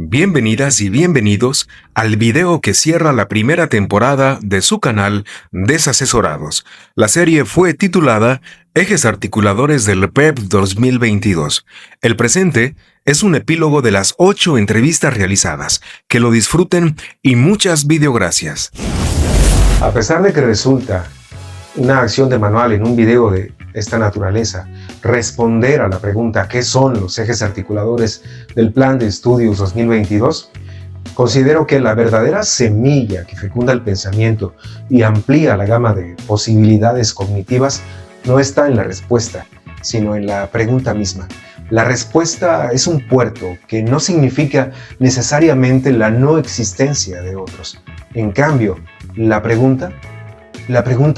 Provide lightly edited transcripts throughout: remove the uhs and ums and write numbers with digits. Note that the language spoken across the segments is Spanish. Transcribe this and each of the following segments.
Bienvenidas y bienvenidos al video que cierra la primera temporada de su canal Desasesorados. La serie fue titulada Ejes Articuladores del PEP 2022. El presente es un epílogo de las 8 entrevistas realizadas. Que lo disfruten y muchas videogracias. A pesar de que resulta una acción de manual en un video de esta naturaleza, responder a la pregunta ¿qué son los ejes articuladores del Plan de Estudios 2022? Considero que la verdadera semilla que fecunda el pensamiento y amplía la gama de posibilidades cognitivas no está en la respuesta, sino en la pregunta misma. La respuesta es un puerto que no significa necesariamente la no existencia de otros. En cambio, la pregunta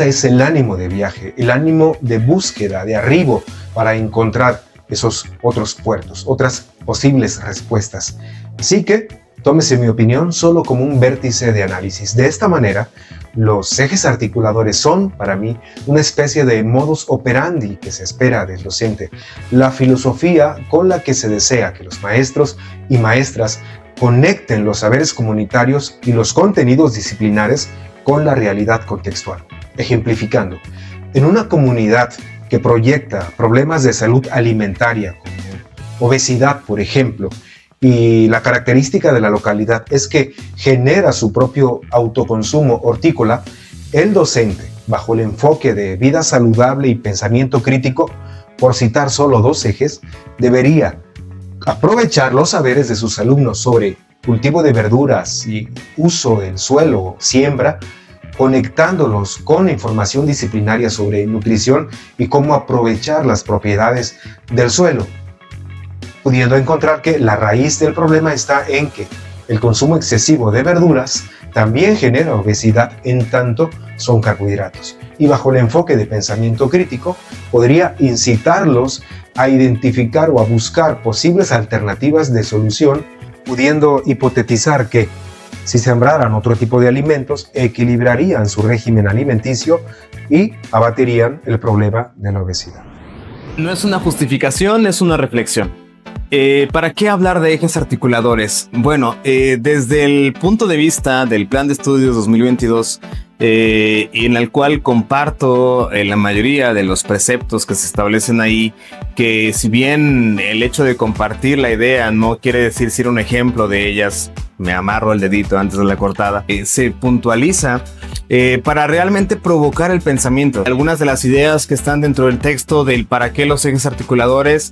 es el ánimo de viaje, el ánimo de búsqueda, de arribo, para encontrar esos otros puertos, otras posibles respuestas. Así que, tómese mi opinión solo como un vértice de análisis. De esta manera, los ejes articuladores son, para mí, una especie de modus operandi que se espera del docente, la filosofía con la que se desea que los maestros y maestras conecten los saberes comunitarios y los contenidos disciplinares con la realidad contextual. Ejemplificando, en una comunidad que proyecta problemas de salud alimentaria como obesidad, por ejemplo, y la característica de la localidad es que genera su propio autoconsumo hortícola, el docente, bajo el enfoque de vida saludable y pensamiento crítico, por citar solo 2 ejes, debería aprovechar los saberes de sus alumnos sobre cultivo de verduras y uso del suelo o siembra, conectándolos con información disciplinaria sobre nutrición y cómo aprovechar las propiedades del suelo, pudiendo encontrar que la raíz del problema está en que el consumo excesivo de verduras también genera obesidad en tanto son carbohidratos. Y bajo el enfoque de pensamiento crítico, podría incitarlos a identificar o a buscar posibles alternativas de solución, pudiendo hipotetizar que si sembraran otro tipo de alimentos, equilibrarían su régimen alimenticio y abatirían el problema de la obesidad. No es una justificación, es una reflexión. ¿Para qué hablar de ejes articuladores? Bueno, desde el punto de vista del Plan de Estudios 2022, en el cual comparto la mayoría de los preceptos que se establecen ahí, que si bien el hecho de compartir la idea no quiere decir ser un ejemplo de ellas, me amarro el dedito antes de la cortada, se puntualiza para realmente provocar el pensamiento. Algunas de las ideas que están dentro del texto del para qué los ejes articuladores,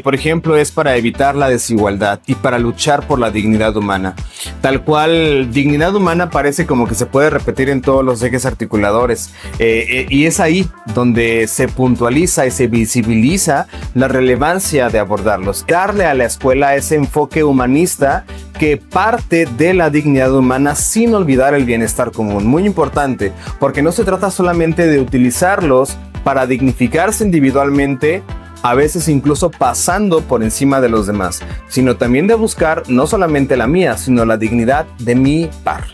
por ejemplo, es para evitar la desigualdad y para luchar por la dignidad humana. Tal cual, dignidad humana parece como que se puede repetir en todos los ejes articuladores, y es ahí donde se puntualiza y se visibiliza la relevancia de abordarlos. Darle a la escuela ese enfoque humanista que parte de la dignidad humana sin olvidar el bienestar común. Muy importante, porque no se trata solamente de utilizarlos para dignificarse individualmente, a veces incluso pasando por encima de los demás, sino también de buscar no solamente la mía, sino la dignidad de mi par.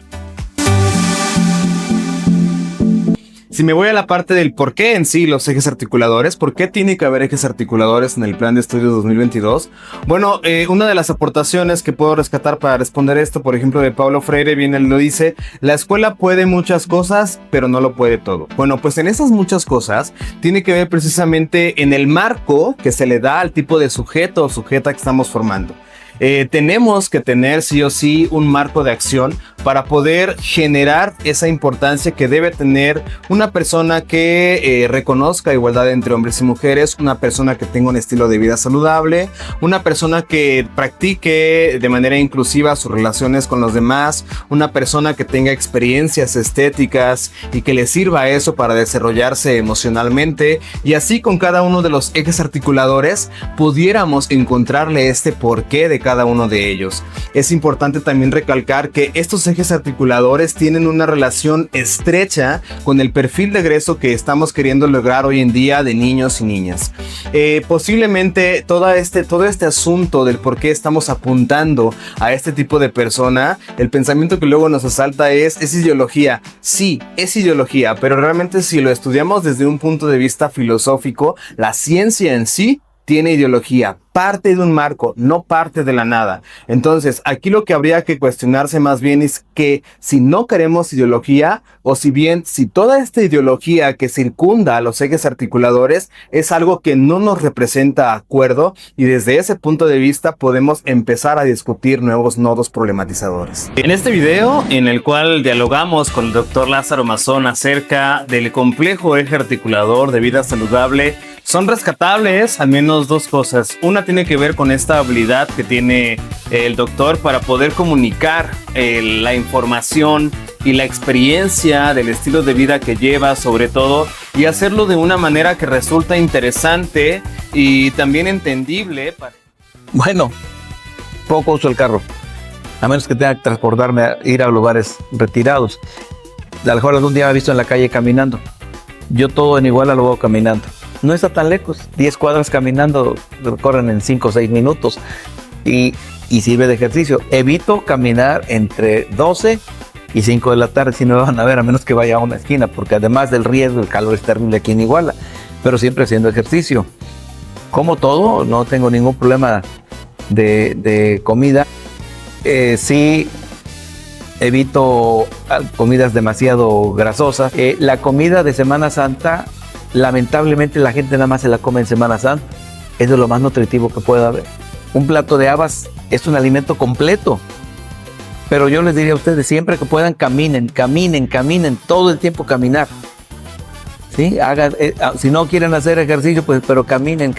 Si me voy a la parte del por qué en sí los ejes articuladores, ¿por qué tiene que haber ejes articuladores en el Plan de Estudios 2022? Bueno, una de las aportaciones que puedo rescatar para responder esto, por ejemplo, de Paulo Freire, bien él lo dice, la escuela puede muchas cosas, pero no lo puede todo. Bueno, pues en esas muchas cosas tiene que ver precisamente en el marco que se le da al tipo de sujeto o sujeta que estamos formando. Tenemos que tener sí o sí un marco de acción para poder generar esa importancia que debe tener una persona que reconozca igualdad entre hombres y mujeres, una persona que tenga un estilo de vida saludable, una persona que practique de manera inclusiva sus relaciones con los demás, una persona que tenga experiencias estéticas y que le sirva eso para desarrollarse emocionalmente, y así con cada uno de los ejes articuladores pudiéramos encontrarle este porqué de cada uno de ellos. Es importante también recalcar que estos ejes articuladores tienen una relación estrecha con el perfil de egreso que estamos queriendo lograr hoy en día de niños y niñas. Posiblemente todo este asunto del por qué estamos apuntando a este tipo de persona, el pensamiento que luego nos asalta es ideología. Sí, es ideología, pero realmente si lo estudiamos desde un punto de vista filosófico, la ciencia en sí tiene ideología, parte de un marco, no parte de la nada. Entonces, aquí lo que habría que cuestionarse más bien es que si no queremos ideología, o si bien si toda esta ideología que circunda a los ejes articuladores es algo que no nos representa acuerdo, y desde ese punto de vista podemos empezar a discutir nuevos nodos problematizadores. En este video, en el cual dialogamos con el doctor Lázaro Mazón acerca del complejo eje articulador de vida saludable, son rescatables al menos dos cosas. Una tiene que ver con esta habilidad que tiene el doctor para poder comunicar la información y la experiencia del estilo de vida que lleva, sobre todo, y hacerlo de una manera que resulta interesante y también entendible. Bueno, poco uso el carro, a menos que tenga que transportarme a ir a lugares retirados. A lo mejor algún día me he visto en la calle caminando. Yo todo en Iguala lo veo caminando. No está tan lejos, 10 cuadras caminando, recorren en 5 o 6 minutos y sirve de ejercicio. Evito caminar entre 12 y 5 de la tarde si no me van a ver, a menos que vaya a una esquina, porque además del riesgo, el calor es terrible aquí en Iguala, pero siempre haciendo ejercicio. Como todo, no tengo ningún problema de comida. Sí evito comidas demasiado grasosas. La comida de Semana Santa, lamentablemente la gente nada más se la come en Semana Santa. Eso es lo más nutritivo que puede haber. Un plato de habas es un alimento completo. Pero yo les diría a ustedes, siempre que puedan, caminen, todo el tiempo caminar. ¿Sí? Si no quieren hacer ejercicio, pues, pero caminen.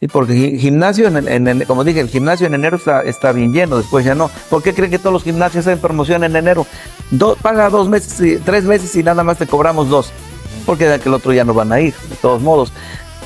Sí, porque gimnasio, como dije, el gimnasio en enero está bien lleno, después ya no. ¿Por qué creen que todos los gimnasios hacen promoción en enero? Paga 2 meses, 3 meses y nada más te cobramos 2. Porque de aquel otro ya no van a ir, de todos modos.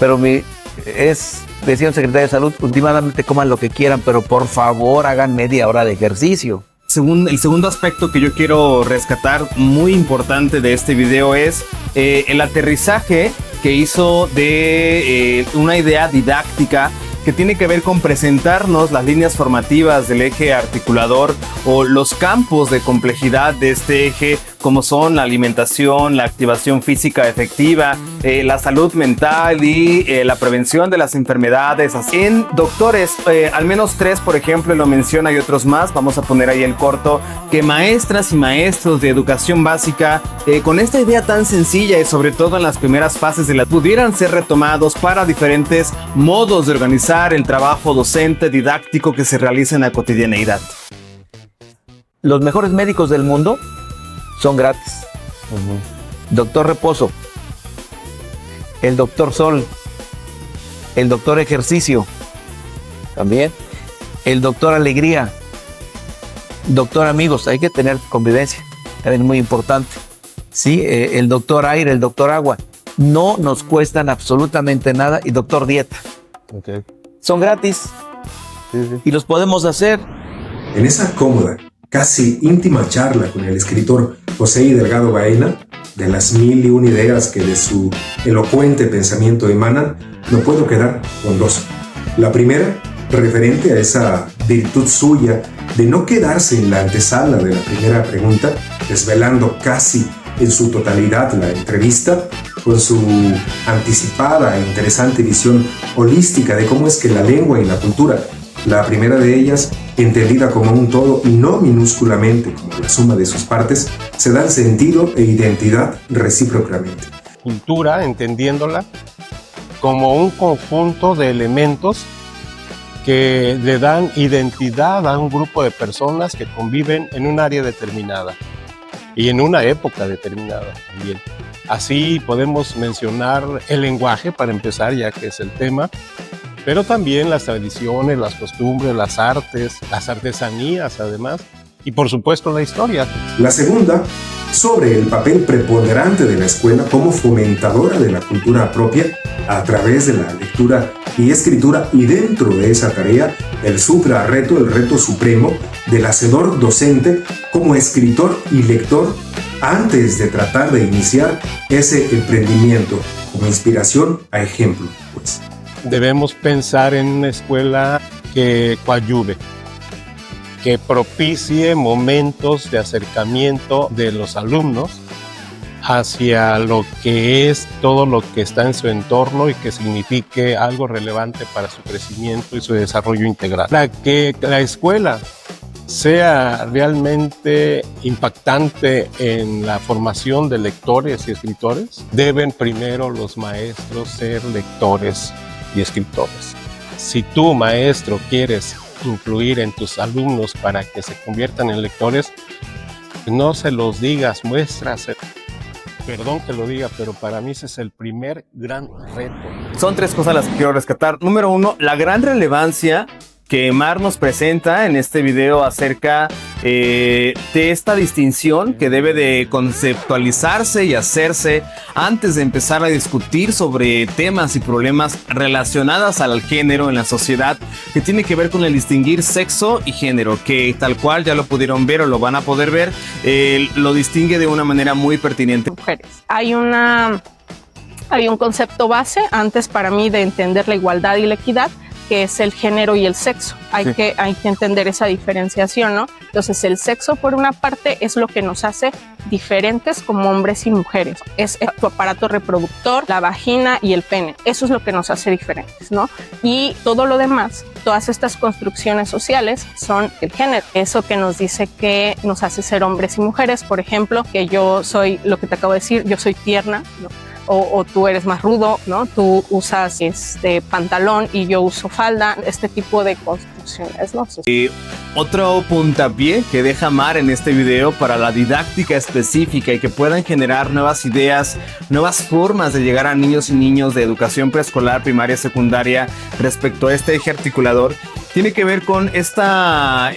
Pero decía un secretario de salud, últimamente coman lo que quieran, pero por favor hagan media hora de ejercicio. El segundo aspecto que yo quiero rescatar, muy importante de este video, es el aterrizaje que hizo de una idea didáctica que tiene que ver con presentarnos las líneas formativas del eje articulador o los campos de complejidad de este eje, como son la alimentación, la activación física efectiva, la salud mental y la prevención de las enfermedades. En doctores, al menos 3, por ejemplo, lo menciona, y otros más, vamos a poner ahí el corto, que maestras y maestros de educación básica, con esta idea tan sencilla y sobre todo en las primeras fases de la pudieran ser retomados para diferentes modos de organizar el trabajo docente didáctico que se realiza en la cotidianeidad. Los mejores médicos del mundo son gratis. Doctor Reposo, el doctor Sol, el doctor Ejercicio, también, el doctor Alegría, doctor Amigos, hay que tener convivencia, también es muy importante. Sí, el doctor Aire, el doctor Agua, no nos cuestan absolutamente nada, y doctor Dieta. Okay. Son gratis. Sí. Y los podemos hacer. En esa cómoda, casi íntima charla con el escritor José I. Delgado Baena, de las 1001 ideas que de su elocuente pensamiento emanan, no puedo quedar con 2. La primera, referente a esa virtud suya de no quedarse en la antesala de la primera pregunta, desvelando casi en su totalidad la entrevista, con su anticipada e interesante visión holística de cómo es que la lengua y la cultura, la primera de ellas, entendida como un todo y no minúsculamente como la suma de sus partes, se dan sentido e identidad recíprocamente. Cultura, entendiéndola como un conjunto de elementos que le dan identidad a un grupo de personas que conviven en un área determinada y en una época determinada también. Así podemos mencionar el lenguaje, para empezar, ya que es el tema, pero también las tradiciones, las costumbres, las artes, las artesanías además, y por supuesto la historia. La segunda, sobre el papel preponderante de la escuela como fomentadora de la cultura propia a través de la lectura y escritura, y dentro de esa tarea el suprarreto, el reto supremo del hacedor docente como escritor y lector antes de tratar de iniciar ese emprendimiento como inspiración a ejemplo, pues. Debemos pensar en una escuela que coadyuve, que propicie momentos de acercamiento de los alumnos hacia lo que es todo lo que está en su entorno y que signifique algo relevante para su crecimiento y su desarrollo integral. Para que la escuela sea realmente impactante en la formación de lectores y escritores, deben primero los maestros ser lectores y escritores. Si tú, maestro, quieres influir en tus alumnos para que se conviertan en lectores, no se los digas, muéstrase. Perdón que lo diga, pero para mí ese es el primer gran reto. Son tres cosas las que quiero rescatar. Número uno, la gran relevancia que Mar nos presenta en este video acerca de esta distinción que debe de conceptualizarse y hacerse antes de empezar a discutir sobre temas y problemas relacionados al género en la sociedad, que tiene que ver con el distinguir sexo y género, que tal cual ya lo pudieron ver o lo van a poder ver, lo distingue de una manera muy pertinente. Mujeres. Hay un concepto base antes para mí de entender la igualdad y la equidad, que es el género y el sexo. Hay que entender esa diferenciación, ¿no? Entonces, el sexo, por una parte, es lo que nos hace diferentes como hombres y mujeres. Es tu aparato reproductor, la vagina y el pene. Eso es lo que nos hace diferentes, ¿no? Y todo lo demás, todas estas construcciones sociales son el género. Eso que nos dice que nos hace ser hombres y mujeres. Por ejemplo, que yo soy, lo que te acabo de decir, yo soy tierna, ¿no? O tú eres más rudo, ¿no? Tú usas pantalón y yo uso falda, este tipo de construcciones, ¿no? Otro puntapié que deja Mar en este video para la didáctica específica y que puedan generar nuevas ideas, nuevas formas de llegar a niños y niñas de educación preescolar, primaria, secundaria respecto a este eje articulador, tiene que ver con esta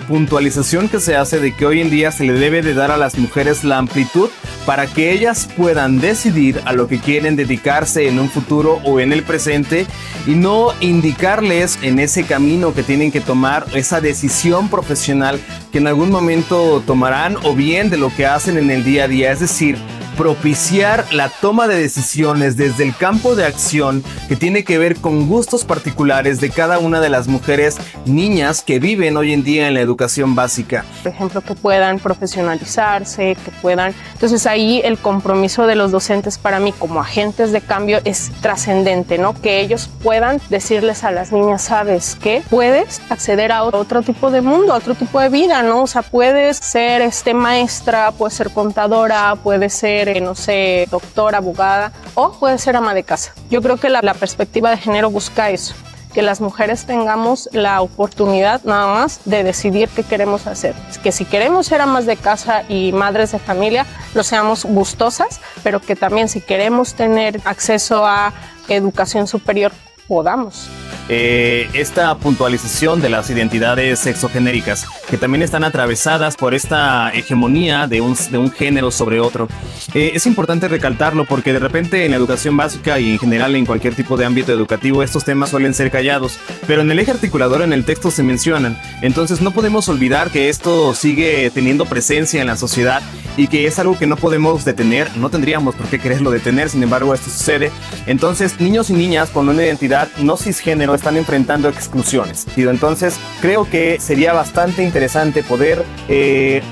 puntualización que se hace de que hoy en día se le debe de dar a las mujeres la amplitud para que ellas puedan decidir a lo que quieren dedicarse en un futuro o en el presente, y no indicarles en ese camino que tienen que tomar, esa decisión profesional que en algún momento tomarán, o bien de lo que hacen en el día a día. Es decir, propiciar la toma de decisiones desde el campo de acción que tiene que ver con gustos particulares de cada una de las mujeres, niñas que viven hoy en día en la educación básica. Por ejemplo, que puedan profesionalizarse, que puedan... Entonces ahí el compromiso de los docentes para mí como agentes de cambio es trascendente, ¿no? Que ellos puedan decirles a las niñas, ¿sabes qué? Puedes acceder a otro tipo de mundo, a otro tipo de vida, ¿no? O sea, puedes ser maestra, puedes ser contadora, puedes ser no sé, doctora, abogada, o puede ser ama de casa. Yo creo que la perspectiva de género busca eso, que las mujeres tengamos la oportunidad nada más de decidir qué queremos hacer. Que si queremos ser amas de casa y madres de familia, lo seamos gustosas, pero que también si queremos tener acceso a educación superior, podamos. Esta puntualización de las identidades sexogenéricas, que también están atravesadas por esta hegemonía de un género sobre otro. Es importante recalcarlo porque de repente en la educación básica y en general en cualquier tipo de ámbito educativo estos temas suelen ser callados, pero en el eje articulador, en el texto, se mencionan. Entonces no podemos olvidar que esto sigue teniendo presencia en la sociedad y que es algo que no podemos detener, no tendríamos por qué quererlo detener, sin embargo esto sucede. Entonces niños y niñas con una identidad no cisgénero están enfrentando exclusiones. Entonces creo que sería bastante interesante poder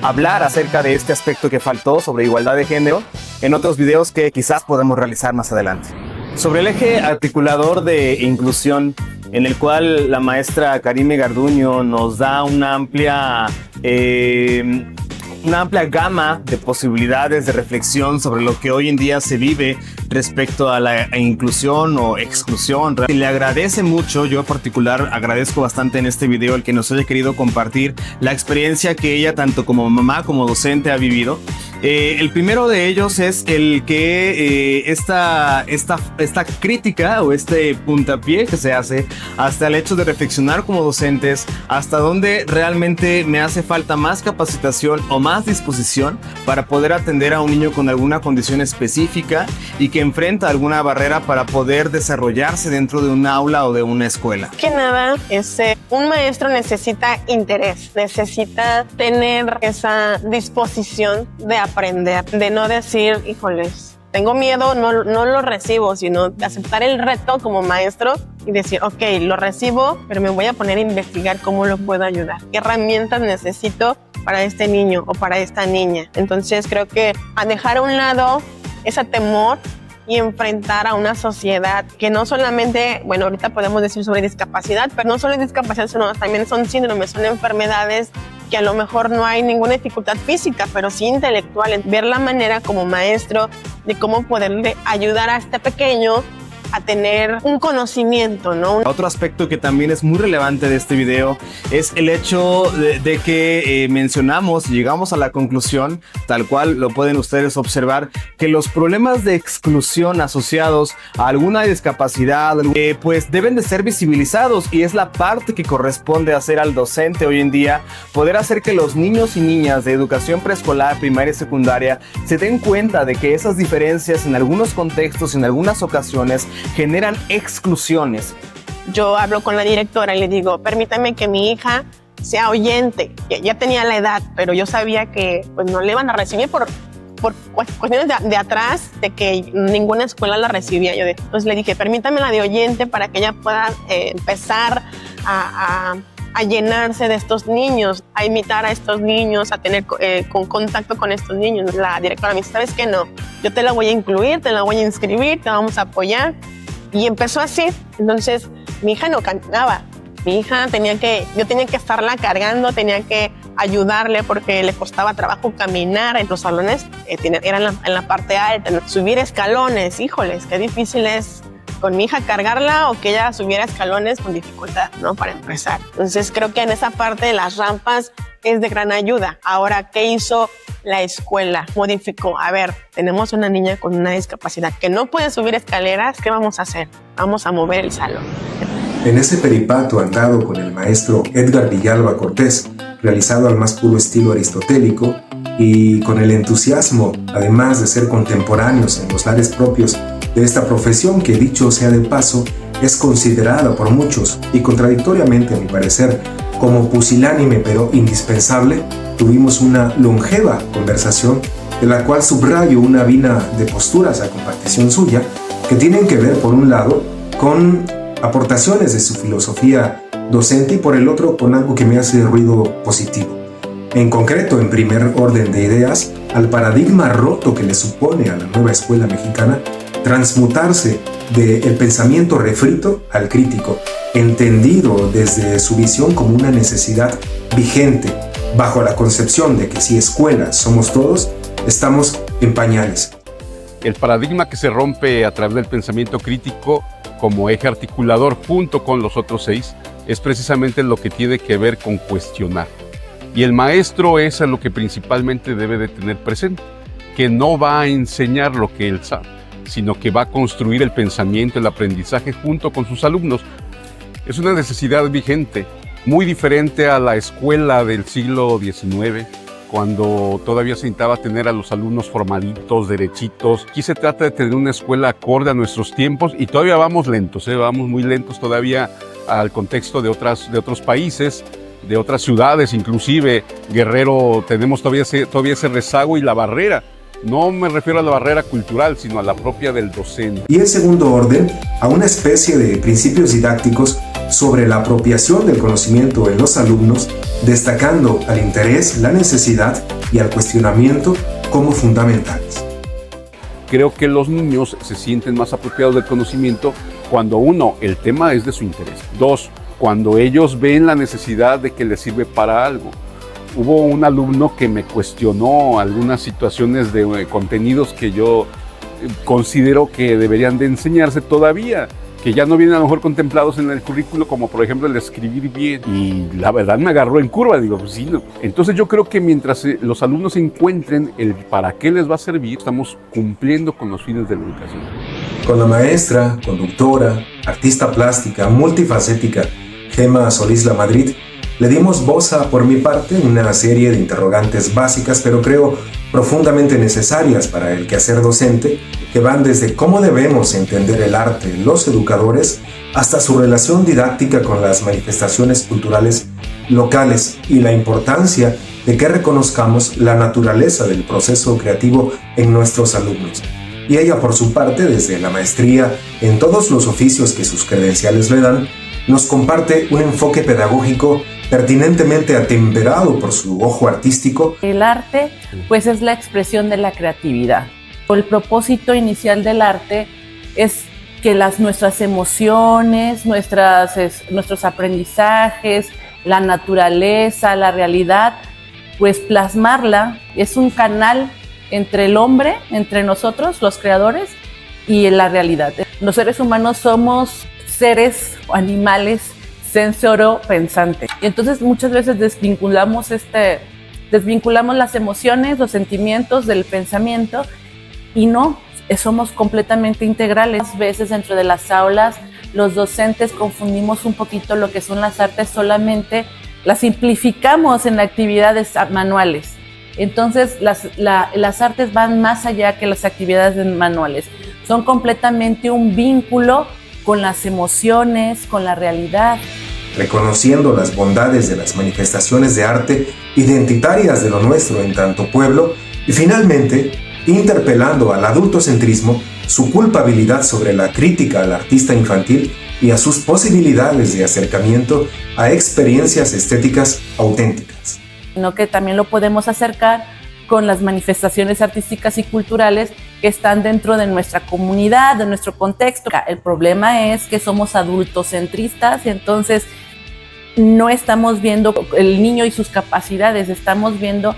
hablar acerca de este aspecto que faltó sobre igualdad de género en otros videos que quizás podamos realizar más adelante. Sobre el eje articulador de inclusión, en el cual la maestra Karime Garduño nos da una amplia gama de posibilidades de reflexión sobre lo que hoy en día se vive respecto a la inclusión o exclusión. Le agradece mucho, yo en particular agradezco bastante en este video el que nos haya querido compartir la experiencia que ella tanto como mamá como docente ha vivido. El primero de ellos es el que esta crítica o este puntapié que se hace hasta el hecho de reflexionar como docentes hasta dónde realmente me hace falta más capacitación o más disposición para poder atender a un niño con alguna condición específica y que enfrenta alguna barrera para poder desarrollarse dentro de un aula o de una escuela. Que nada, un maestro necesita interés, necesita tener esa disposición de aprender, de no decir, híjoles, tengo miedo, no lo recibo, sino de aceptar el reto como maestro y decir, ok, lo recibo, pero me voy a poner a investigar cómo lo puedo ayudar, qué herramientas necesito para este niño o para esta niña. Entonces creo que a dejar a un lado ese temor y enfrentar a una sociedad que no solamente, bueno, ahorita podemos decir sobre discapacidad, pero no solo es discapacidad, sino también son síndromes, son enfermedades que a lo mejor no hay ninguna dificultad física, pero sí intelectual. Ver la manera como maestro de cómo poderle ayudar a este pequeño a tener un conocimiento, ¿no? Otro aspecto que también es muy relevante de este video es el hecho de que mencionamos, llegamos a la conclusión, tal cual lo pueden ustedes observar, que los problemas de exclusión asociados a alguna discapacidad, pues deben de ser visibilizados, y es la parte que corresponde hacer al docente hoy en día, poder hacer que los niños y niñas de educación preescolar, primaria y secundaria se den cuenta de que esas diferencias en algunos contextos, en algunas ocasiones, generan exclusiones. Yo hablo con la directora y le digo, permítame que mi hija sea oyente. Ya tenía la edad, pero yo sabía que pues, no le iban a recibir por cuestiones de atrás, de que ninguna escuela la recibía. Entonces le dije, permítame la de oyente para que ella pueda empezar a llenarse de estos niños, a imitar a estos niños, a tener contacto con estos niños. La directora me dice, ¿sabes qué? No, yo te la voy a incluir, te la voy a inscribir, te vamos a apoyar. Y empezó así. Entonces mi hija no caminaba. Mi hija yo tenía que estarla cargando, tenía que ayudarle porque le costaba trabajo caminar. En los salones eran en la parte alta, subir escalones, híjoles, qué difícil es con mi hija cargarla o que ella subiera escalones con dificultad, ¿no? Para empezar. Entonces creo que en esa parte de las rampas es de gran ayuda. Ahora, ¿qué hizo la escuela? Modificó. A ver, tenemos una niña con una discapacidad que no puede subir escaleras. ¿Qué vamos a hacer? Vamos a mover el salón. En ese peripato andado con el maestro Edgar Villalba Cortés, realizado al más puro estilo aristotélico y con el entusiasmo, además de ser contemporáneos en los lares propios de esta profesión que, dicho sea de paso, es considerada por muchos y contradictoriamente, a mi parecer, como pusilánime pero indispensable, tuvimos una longeva conversación de la cual subrayo una vina de posturas a compartición suya que tienen que ver, por un lado, con aportaciones de su filosofía docente y por el otro con algo que me hace ruido positivo. En concreto, en primer orden de ideas, al paradigma roto que le supone a la nueva escuela mexicana transmutarse del pensamiento refrito al crítico, entendido desde su visión como una necesidad vigente, bajo la concepción de que si escuela somos todos, estamos en pañales. El paradigma que se rompe a través del pensamiento crítico como eje articulador junto con los otros 6 es precisamente lo que tiene que ver con cuestionar. Y el maestro es lo que principalmente debe de tener presente, que no va a enseñar lo que él sabe, sino que va a construir el pensamiento, el aprendizaje junto con sus alumnos. Es una necesidad vigente, muy diferente a la escuela del siglo XIX, cuando todavía se intentaba tener a los alumnos formaditos, derechitos. Aquí se trata de tener una escuela acorde a nuestros tiempos y todavía vamos lentos, vamos muy lentos todavía al contexto de otros países, de otras ciudades, inclusive Guerrero tenemos todavía ese rezago y la barrera. No me refiero a la barrera cultural, sino a la propia del docente. Y en segundo orden, a una especie de principios didácticos sobre la apropiación del conocimiento en los alumnos, destacando al interés, la necesidad y al cuestionamiento como fundamentales. Creo que los niños se sienten más apropiados del conocimiento cuando, uno, el tema es de su interés. Dos, cuando ellos ven la necesidad de que les sirve para algo. Hubo un alumno que me cuestionó algunas situaciones de contenidos que yo considero que deberían de enseñarse todavía, que ya no vienen a lo mejor contemplados en el currículo, como por ejemplo el escribir bien. Y la verdad me agarró en curva, digo, pues sí, no. Entonces yo creo que mientras los alumnos encuentren el para qué les va a servir, estamos cumpliendo con los fines de la educación. Con la maestra, conductora, artista plástica, multifacética, Gema Solís Lamadrid, le dimos voz a, por mi parte, una serie de interrogantes básicas, pero creo profundamente necesarias para el quehacer docente, que van desde cómo debemos entender el arte, los educadores, hasta su relación didáctica con las manifestaciones culturales locales y la importancia de que reconozcamos la naturaleza del proceso creativo en nuestros alumnos. Y ella, por su parte, desde la maestría en todos los oficios que sus credenciales le dan, nos comparte un enfoque pedagógico pertinentemente atemperado por su ojo artístico. El arte, pues, es la expresión de la creatividad. El propósito inicial del arte es que nuestras emociones, nuestros aprendizajes, la naturaleza, la realidad, pues plasmarla. Es un canal entre el hombre, entre nosotros, los creadores, y la realidad. Los seres humanos somos seres o animales sensoro-pensantes. Y entonces muchas veces desvinculamos las emociones, los sentimientos del pensamiento, y no, somos completamente integrales. A veces dentro de las aulas los docentes confundimos un poquito lo que son las artes, solamente las simplificamos en actividades manuales. Entonces las artes van más allá que las actividades manuales, son completamente un vínculo con las emociones, con la realidad. Reconociendo las bondades de las manifestaciones de arte identitarias de lo nuestro en tanto pueblo, y finalmente interpelando al adultocentrismo, su culpabilidad sobre la crítica al artista infantil y a sus posibilidades de acercamiento a experiencias estéticas auténticas. Sino que también lo podemos acercar con las manifestaciones artísticas y culturales que están dentro de nuestra comunidad, de nuestro contexto. El problema es que somos adultocentristas y entonces no estamos viendo el niño y sus capacidades, lo estamos viendo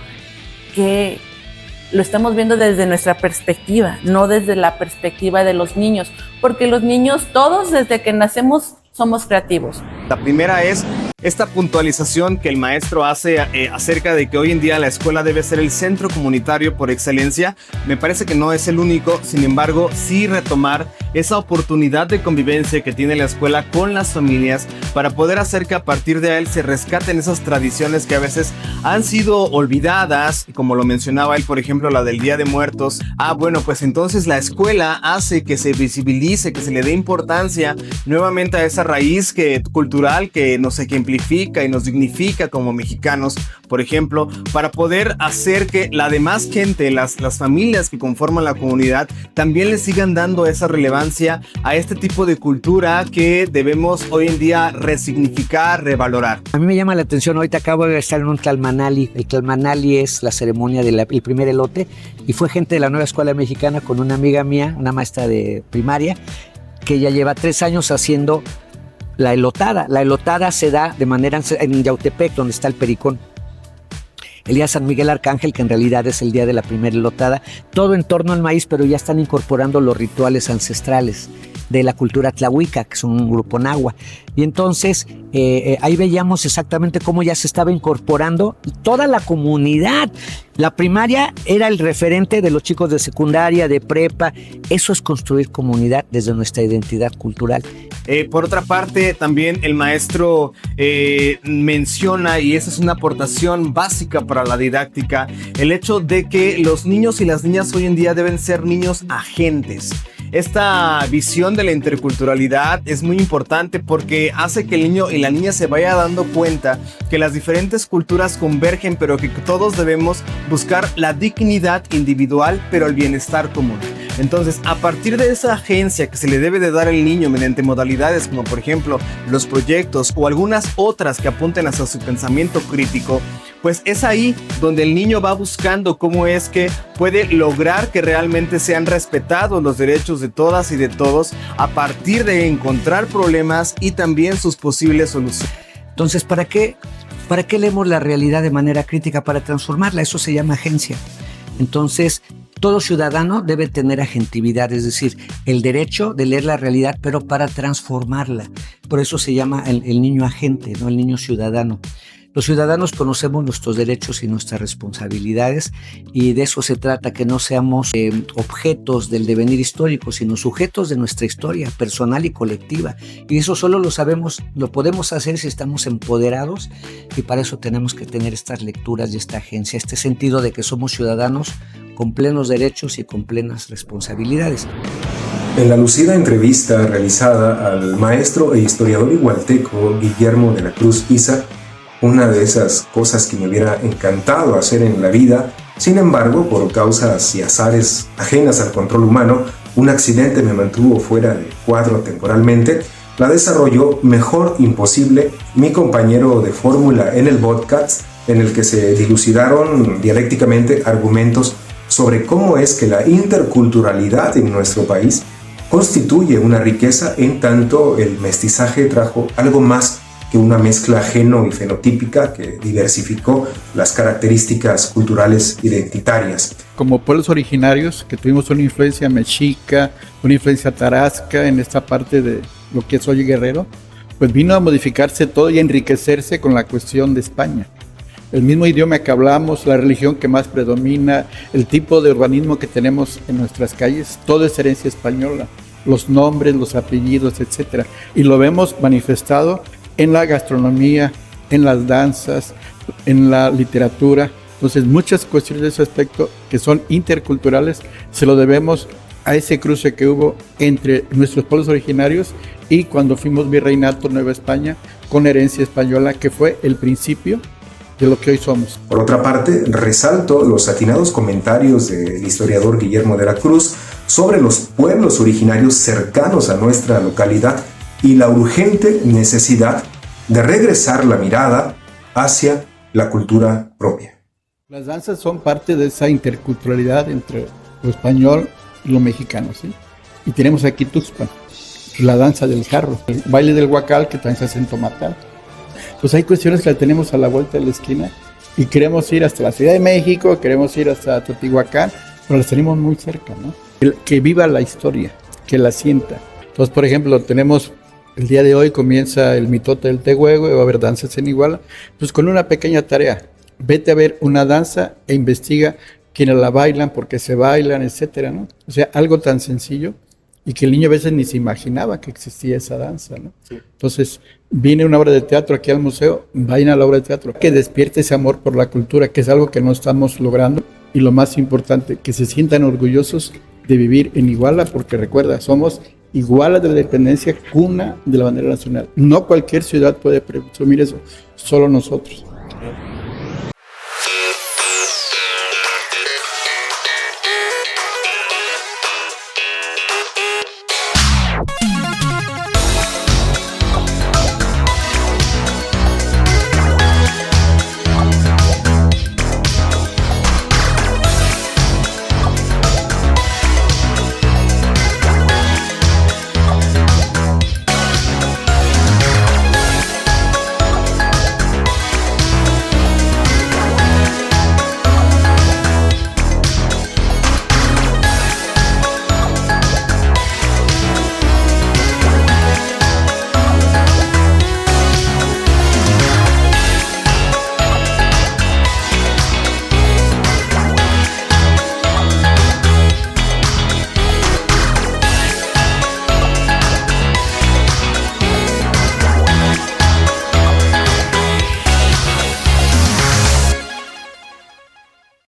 desde nuestra perspectiva, no desde la perspectiva de los niños, porque los niños todos desde que nacemos somos creativos. La primera es esta puntualización que el maestro hace acerca de que hoy en día la escuela debe ser el centro comunitario por excelencia. Me parece que no es el único, sin embargo, sí retomar esa oportunidad de convivencia que tiene la escuela con las familias para poder hacer que a partir de él se rescaten esas tradiciones que a veces han sido olvidadas, como lo mencionaba él, por ejemplo, la del Día de Muertos. Bueno, pues entonces la escuela hace que se visibilice, que se le dé importancia nuevamente a esa raíz cultural que nos ejemplifica y nos dignifica como mexicanos, por ejemplo, para poder hacer que la demás gente, las familias que conforman la comunidad, también le sigan dando esa relevancia a este tipo de cultura que debemos hoy en día resignificar, revalorar. A mí me llama la atención, ahorita acabo de estar en un tlalmanali. El tlalmanali es la ceremonia del primer elote, y fue gente de la nueva escuela mexicana con una amiga mía, una maestra de primaria, que ya lleva 3 años haciendo la elotada. La elotada se da de manera en Yautepec, donde está el Pericón. El día de San Miguel Arcángel, que en realidad es el día de la primera elotada, todo en torno al maíz, pero ya están incorporando los rituales ancestrales de la cultura tlahuica, que es un grupo nahua. Y entonces ahí veíamos exactamente cómo ya se estaba incorporando toda la comunidad. La primaria era el referente de los chicos de secundaria, de prepa. Eso es construir comunidad desde nuestra identidad cultural. Por otra parte, también el maestro menciona, y esa es una aportación básica para la didáctica, el hecho de que los niños y las niñas hoy en día deben ser niños agentes. Esta visión de la interculturalidad es muy importante porque hace que el niño y la niña se vaya dando cuenta que las diferentes culturas convergen, pero que todos debemos buscar la dignidad individual, pero el bienestar común. Entonces, a partir de esa agencia que se le debe de dar al niño mediante modalidades como por ejemplo los proyectos o algunas otras que apunten hacia su pensamiento crítico, pues es ahí donde el niño va buscando cómo es que puede lograr que realmente sean respetados los derechos de todas y de todos a partir de encontrar problemas y también sus posibles soluciones. Entonces, ¿para qué leemos la realidad de manera crítica? Para transformarla. Eso se llama agencia. Entonces, todo ciudadano debe tener agentividad, es decir, el derecho de leer la realidad, pero para transformarla. Por eso se llama el niño agente, no el niño ciudadano. Los ciudadanos conocemos nuestros derechos y nuestras responsabilidades, y de eso se trata, que no seamos objetos del devenir histórico, sino sujetos de nuestra historia personal y colectiva. Y eso solo lo podemos hacer si estamos empoderados, y para eso tenemos que tener estas lecturas y esta agencia, este sentido de que somos ciudadanos con plenos derechos y con plenas responsabilidades. En la lucida entrevista realizada al maestro e historiador igualteco Guillermo de la Cruz Isa, una de esas cosas que me hubiera encantado hacer en la vida Sin embargo, por causas y azares ajenas al control humano, un accidente me mantuvo fuera del cuadro temporalmente. La desarrolló mejor imposible mi compañero de fórmula en el podcast, en el que se dilucidaron dialécticamente argumentos sobre cómo es que la interculturalidad en nuestro país constituye una riqueza, en tanto el mestizaje trajo algo más que una mezcla geno y fenotípica que diversificó las características culturales identitarias. Como pueblos originarios que tuvimos una influencia mexica, una influencia tarasca en esta parte de lo que es hoy Guerrero, pues vino a modificarse todo y a enriquecerse con la cuestión de España. El mismo idioma que hablamos, la religión que más predomina, el tipo de urbanismo que tenemos en nuestras calles, todo es herencia española, los nombres, los apellidos, etc. Y lo vemos manifestado en la gastronomía, en las danzas, en la literatura. Entonces, muchas cuestiones de ese aspecto que son interculturales se lo debemos a ese cruce que hubo entre nuestros pueblos originarios y cuando fuimos virreinato Nueva España con herencia española, que fue el principio de lo que hoy somos. Por otra parte, resalto los atinados comentarios del historiador Guillermo de la Cruz sobre los pueblos originarios cercanos a nuestra localidad y la urgente necesidad de regresar la mirada hacia la cultura propia. Las danzas son parte de esa interculturalidad entre lo español y lo mexicano, ¿sí? Y tenemos aquí Tuxpan, la danza del jarro, el baile del huacal que también se hace en Tomatal. Pues hay cuestiones que la tenemos a la vuelta de la esquina y queremos ir hasta la Ciudad de México, queremos ir hasta Teotihuacán, pero las tenemos muy cerca, ¿no? Que viva la historia, que la sienta. Entonces, por ejemplo, tenemos el día de hoy comienza el mitote del Tehuehue, va a haber danzas en Iguala, pues con una pequeña tarea, vete a ver una danza e investiga quiénes la bailan, por qué se bailan, etcétera, ¿no? O sea, algo tan sencillo y que el niño a veces ni se imaginaba que existía esa danza, ¿no? Sí. Entonces, viene una obra de teatro aquí al museo, vayan a la obra de teatro, que despierte ese amor por la cultura, que es algo que no estamos logrando, y lo más importante, que se sientan orgullosos de vivir en Iguala, porque recuerda, somos Iguala de la Independencia, cuna de la bandera nacional. No cualquier ciudad puede presumir eso, solo nosotros.